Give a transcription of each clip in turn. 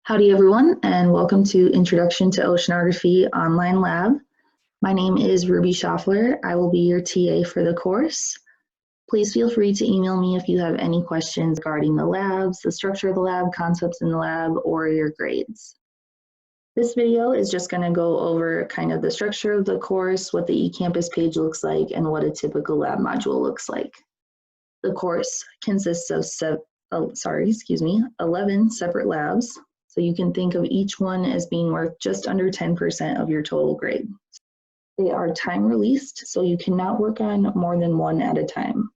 Howdy everyone, and welcome to Introduction to Oceanography Online Lab. My name is Ruby Schaffler. I will be your TA for the course. Please feel free to email me if you have any questions regarding the labs, the structure of the lab, concepts in the lab, or your grades. This video is just going to go over kind of the structure of the course, what the eCampus page looks like, and what a typical lab module looks like. The course consists of 11 separate labs. So you can think of each one as being worth just under 10% of your total grade. They are time released, so you cannot work on more than one at a time.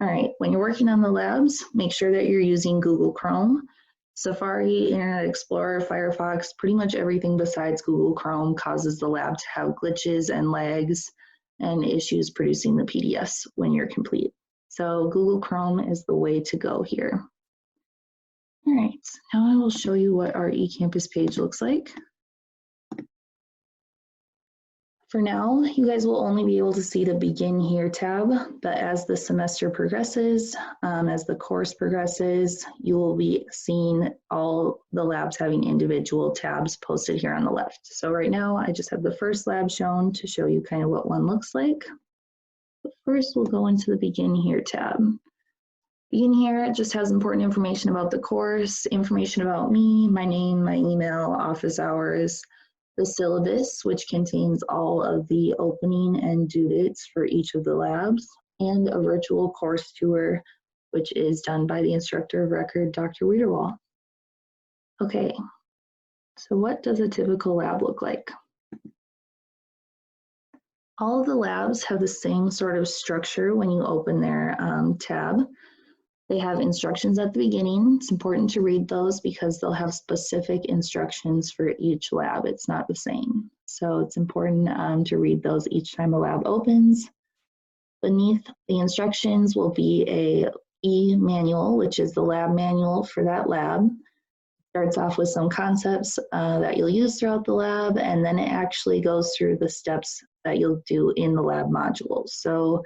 All right, when you're working on the labs, make sure that you're using Google Chrome, Safari, Internet Explorer, Firefox. Pretty much everything besides Google Chrome causes the lab to have glitches and lags and issues producing the PDFs when you're complete. So Google Chrome is the way to go here. All right, now I will show you what our eCampus page looks like. For now, you guys will only be able to see the Begin Here tab, but as the semester progresses, as the course progresses, you will be seeing all the labs having individual tabs posted here on the left. So right now, I just have the first lab shown to show you kind of what one looks like. But first, we'll go into the Begin Here tab. Begin Here just has important information about the course, information about me, my name, my email, office hours, the syllabus, which contains all of the opening and due dates for each of the labs, and a virtual course tour, which is done by the instructor of record, Dr. Wiederwall. Okay, so what does a typical lab look like? All of the labs have the same sort of structure when you open their tab. They have instructions at the beginning. It's important to read those because they'll have specific instructions for each lab. It's not the same. So it's important to read those each time a lab opens. Beneath the instructions will be a e-manual, which is the lab manual for that lab. Starts off with some concepts that you'll use throughout the lab, and then it actually goes through the steps that you'll do in the lab module. So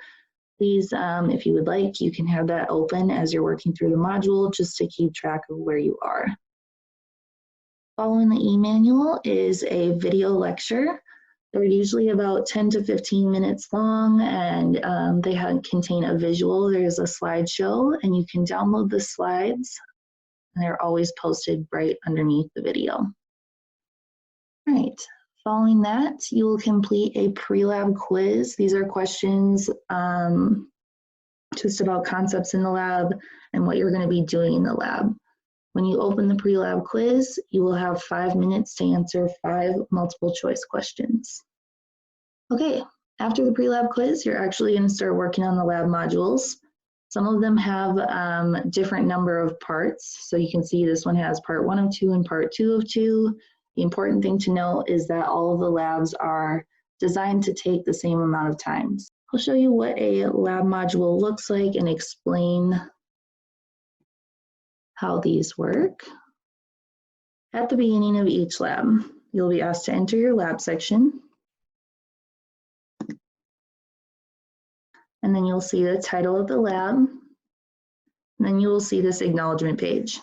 please, if you would like, you can have that open as you're working through the module just to keep track of where you are. Following the e-manual is a video lecture. They're usually about 10 to 15 minutes long, and they contain a visual. There's a slideshow, and you can download the slides, and they're always posted right underneath the video. All right. Following that, you will complete a pre-lab quiz. These are questions just about concepts in the lab and what you're going to be doing in the lab. When you open the pre-lab quiz, you will have 5 minutes to answer 5 multiple choice questions. Okay, after the pre-lab quiz, you're actually going to start working on the lab modules. Some of them have different number of parts. So you can see this one has part 1 of 2 and part 2 of 2. The important thing to note is that all of the labs are designed to take the same amount of time. I'll show you what a lab module looks like and explain how these work. At the beginning of each lab, you'll be asked to enter your lab section. And then you'll see the title of the lab. And then you will see this acknowledgement page.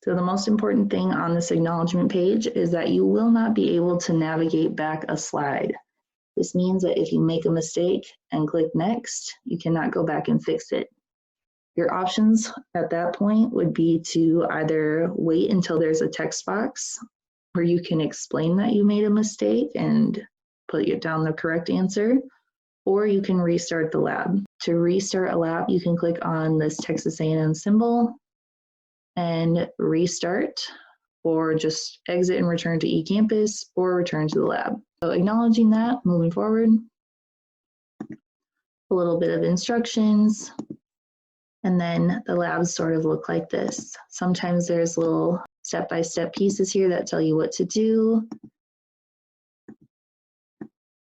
So the most important thing on this acknowledgement page is that you will not be able to navigate back a slide. This means that if you make a mistake and click next, you cannot go back and fix it. Your options at that point would be to either wait until there's a text box where you can explain that you made a mistake and put down the correct answer, or you can restart the lab. To restart a lab, you can click on this Texas A&M symbol and restart, or just exit and return to eCampus, or return to the lab. So acknowledging that, moving forward, a little bit of instructions, and then the labs sort of look like this. Sometimes there's little step-by-step pieces here that tell you what to do.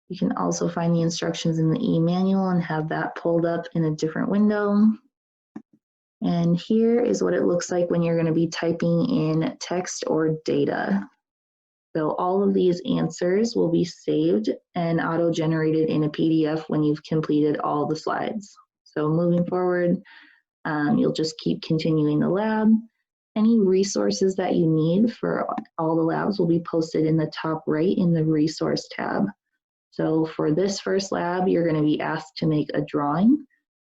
You can also find the instructions in the e-manual and have that pulled up in a different window. And here is what it looks like when you're going to be typing in text or data. So all of these answers will be saved and auto-generated in a PDF when you've completed all the slides. So moving forward, you'll just keep continuing the lab. Any resources that you need for all the labs will be posted in the top right in the resource tab. So for this first lab, you're going to be asked to make a drawing,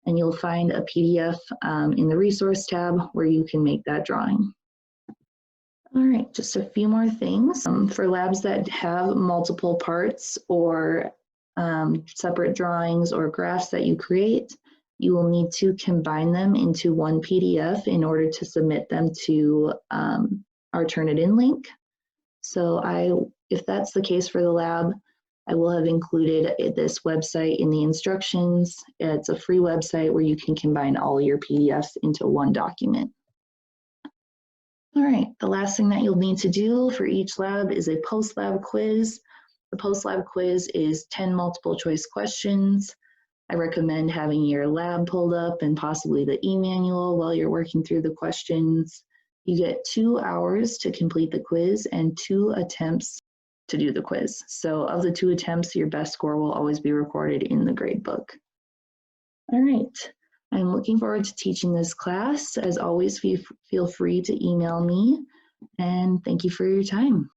and you'll find a PDF in the resource tab where you can make that drawing. All right, just a few more things. For labs that have multiple parts or separate drawings or graphs that you create, you will need to combine them into one PDF in order to submit them to our Turnitin link. So if that's the case for the lab, I will have included this website in the instructions. It's a free website where you can combine all your PDFs into one document. All right, the last thing that you'll need to do for each lab is a post-lab quiz. The post-lab quiz is 10 multiple choice questions. I recommend having your lab pulled up and possibly the e-manual while you're working through the questions. You get 2 hours to complete the quiz and 2 attempts to do the quiz. So of the 2 attempts, your best score will always be recorded in the grade book. All right, I'm looking forward to teaching this class. As always, feel free to email me, and thank you for your time.